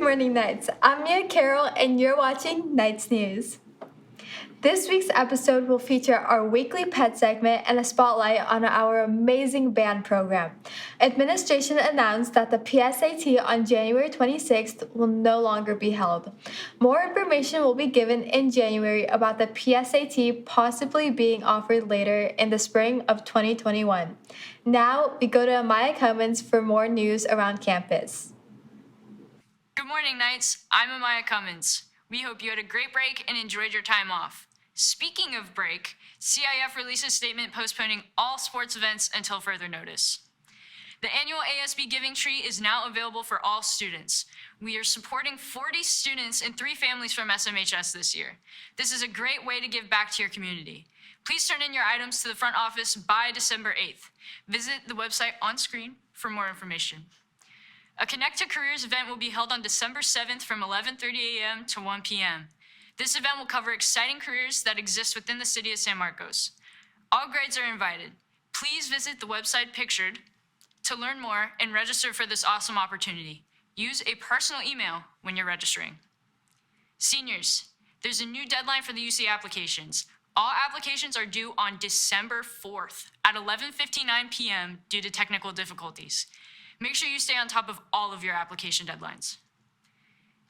morning, Knights. I'm Mia Carroll, and you're watching Knights News. This week's episode will feature our weekly pet segment and a spotlight on our amazing band program. Administration announced that the PSAT on January 26th will no longer be held. More information will be given in January about the PSAT possibly being offered later in the spring of 2021. Now, we go to Amaya Cummins for more news around campus. Good morning, Knights. I'm Amaya Cummins. We hope you had a great break and enjoyed your time off. Speaking of break, CIF released a statement postponing all sports events until further notice. The annual ASB Giving Tree is now available for all students. We are supporting 40 students and 3 families from SMHS this year. This is a great way to give back to your community. Please turn in your items to the front office by December 8th. Visit the website on screen for more information. A Connect to Careers event will be held on December 7th from 11:30 a.m. to 1 p.m. This event will cover exciting careers that exist within the city of San Marcos. All grades are invited. Please visit the website pictured to learn more and register for this awesome opportunity. Use a personal email when you're registering. Seniors, there's a new deadline for the UC applications. All applications are due on December 4th at 11:59 p.m. due to technical difficulties. Make sure you stay on top of all of your application deadlines.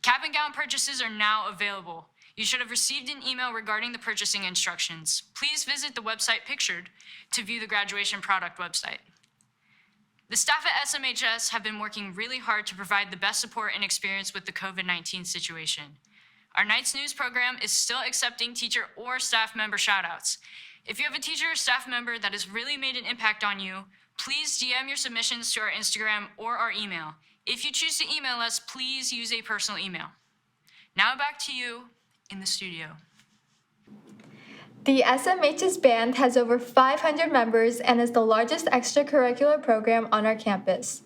Cap and gown purchases are now available. You should have received an email regarding the purchasing instructions. Please visit the website pictured to view the graduation product website. The staff at SMHS have been working really hard to provide the best support and experience with the COVID-19 situation. Our Knights News program is still accepting teacher or staff member shoutouts. If you have a teacher or staff member that has really made an impact on you, please DM your submissions to our Instagram or our email. If you choose to email us, please use a personal email. Now back to you in the studio. The SMHS Band has over 500 members and is the largest extracurricular program on our campus.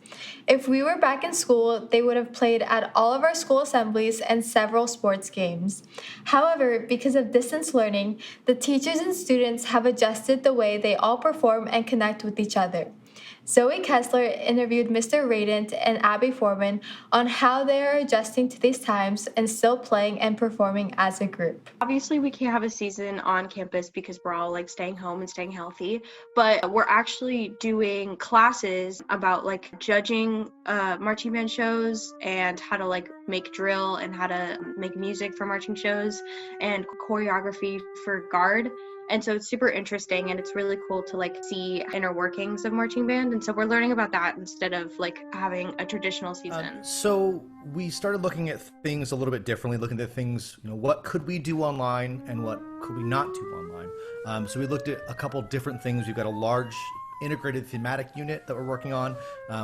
If we were back in school, they would have played at all of our school assemblies and several sports games. However, because of distance learning, the teachers and students have adjusted the way they all perform and connect with each other. Zoe Kessler interviewed Mr. Radent and Abby Foreman on how they are adjusting to these times and still playing and performing as a group. Obviously, we can't have a season on campus because we're all staying home and staying healthy, but we're actually doing classes about judging marching band shows and how to make drill and how to make music for marching shows and choreography for guard. And so it's super interesting and it's really cool to see inner workings of marching band. And so we're learning about that instead of having a traditional season. So we started looking at things a little bit differently, looking at things, what could we do online and what could we not do online. So we looked at a couple different things. We've got a large integrated thematic unit that we're working on.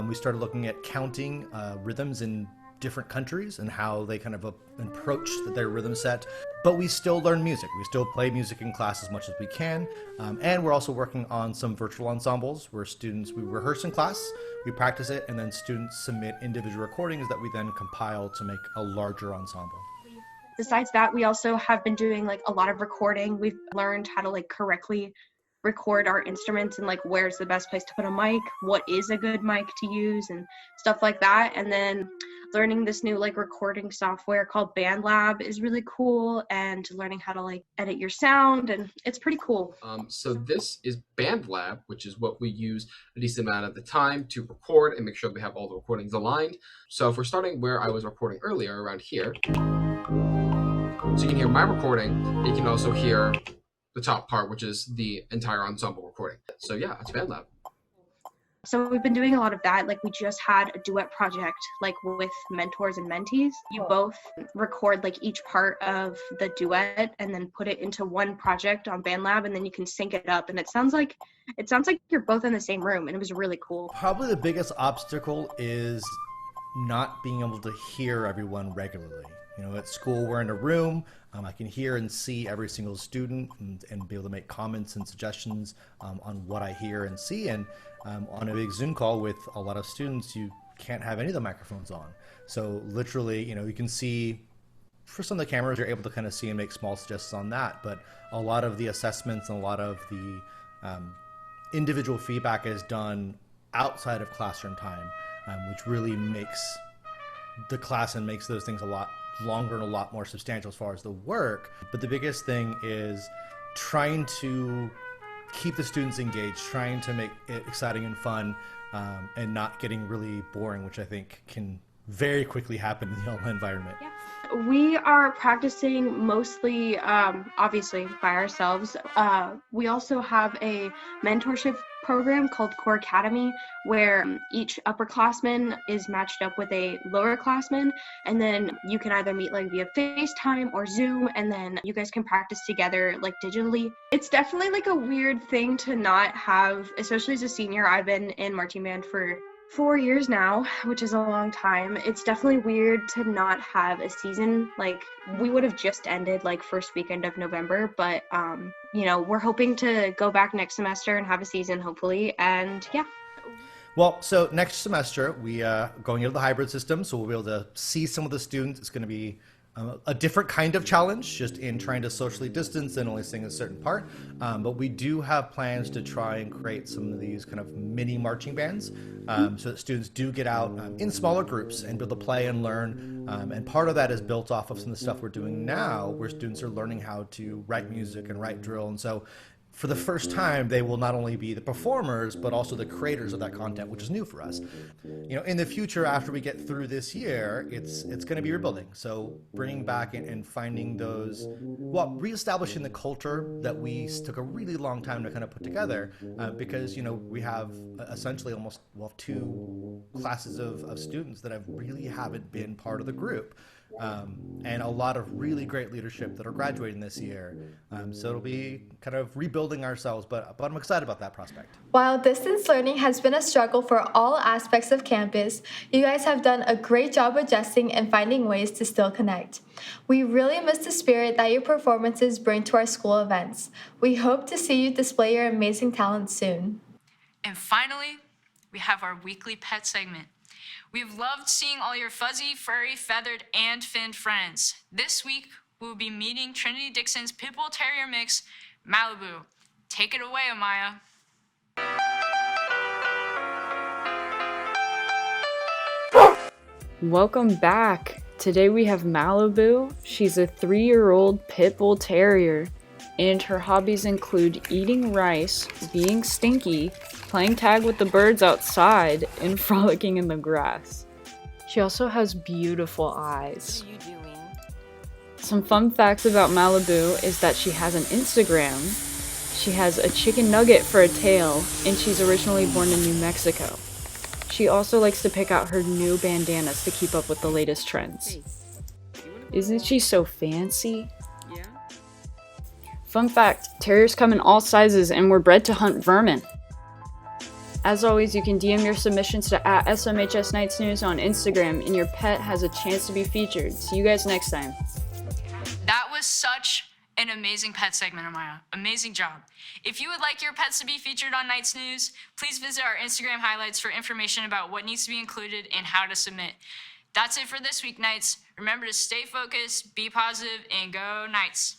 We started looking at counting rhythms in different countries and how they kind of approach their rhythm set, but we still learn music. We still play music in class as much as we can, and we're also working on some virtual ensembles where we rehearse in class, we practice it, and then students submit individual recordings that we then compile to make a larger ensemble. Besides that, we also have been doing a lot of recording. We've learned how to correctly record our instruments and where's the best place to put a mic, what is a good mic to use, and stuff like that. And then learning this new recording software called BandLab is really cool, and learning how to edit your sound, and it's pretty cool. So this is BandLab, which is what we use a decent amount of the time to record and make sure we have all the recordings aligned. So if we're starting where I was recording earlier, around here, so you can hear my recording, you can also hear the top part, which is the entire ensemble recording. So yeah, it's BandLab. So we've been doing a lot of that. We just had a duet project, with mentors and mentees. You both record each part of the duet and then put it into one project on BandLab, and then you can sync it up. And it sounds like you're both in the same room, and it was really cool. Probably the biggest obstacle is not being able to hear everyone regularly. At school, we're in a room. I can hear and see every single student and be able to make comments and suggestions on what I hear and see. And on a big Zoom call with a lot of students, you can't have any of the microphones on. So literally, you can see, for some of the cameras, you're able to kind of see and make small suggestions on that. But a lot of the assessments and a lot of the individual feedback is done outside of classroom time, which really makes the class and makes those things a lot longer and a lot more substantial as far as the work. But the biggest thing is trying to keep the students engaged, trying to make it exciting and fun, and not getting really boring, which I think can very quickly happen in the online environment. Yeah. We are practicing mostly, obviously, by ourselves. We also have a mentorship program called Core Academy, where each upperclassman is matched up with a lowerclassman, and then you can either meet like via FaceTime or Zoom, and then you guys can practice together like digitally. It's definitely like a weird thing to not have, especially as a senior. I've been in marching band for 4 years now, which is a long time. It's definitely weird to not have a season. Like, we would have just ended like first weekend of November, but we're hoping to go back next semester and have a season hopefully. And yeah. Well, so next semester we going into the hybrid system, so we'll be able to see some of the students. It's going to be a different kind of challenge, just in trying to socially distance and only sing a certain part. But we do have plans to try and create some of these kind of mini marching bands, so that students do get out in smaller groups and be able to play and learn. And part of that is built off of some of the stuff we're doing now, where students are learning how to write music and write drill. And so for the first time, they will not only be the performers, but also the creators of that content, which is new for us. In the future, after we get through this year, it's going to be rebuilding. So bringing back and finding those, reestablishing the culture that we took a really long time to kind of put together, because, we have essentially almost, 2 classes of students that really haven't been part of the group. And a lot of really great leadership that are graduating this year. So it'll be kind of rebuilding ourselves, but I'm excited about that prospect. While distance learning has been a struggle for all aspects of campus, you guys have done a great job adjusting and finding ways to still connect. We really miss the spirit that your performances bring to our school events. We hope to see you display your amazing talent soon. And finally, we have our weekly pet segment. We've loved seeing all your fuzzy, furry, feathered, and finned friends. This week, we'll be meeting Trinity Dixon's Pit Bull Terrier mix, Malibu. Take it away, Amaya. Welcome back. Today we have Malibu. She's a 3-year-old Pit Bull Terrier, and her hobbies include eating rice, being stinky, playing tag with the birds outside, and frolicking in the grass. She also has beautiful eyes. What are you doing? Some fun facts about Malibu is that she has an Instagram, she has a chicken nugget for a tail, and she's originally born in New Mexico. She also likes to pick out her new bandanas to keep up with the latest trends. Isn't she so fancy? Yeah? Fun fact, terriers come in all sizes and were bred to hunt vermin. As always, you can DM your submissions to @SMHS Nights News on Instagram, and your pet has a chance to be featured. See you guys next time. That was such an amazing pet segment, Amaya. Amazing job. If you would like your pets to be featured on Nights News, please visit our Instagram highlights for information about what needs to be included and how to submit. That's it for this week, Knights. Remember to stay focused, be positive, and go Knights.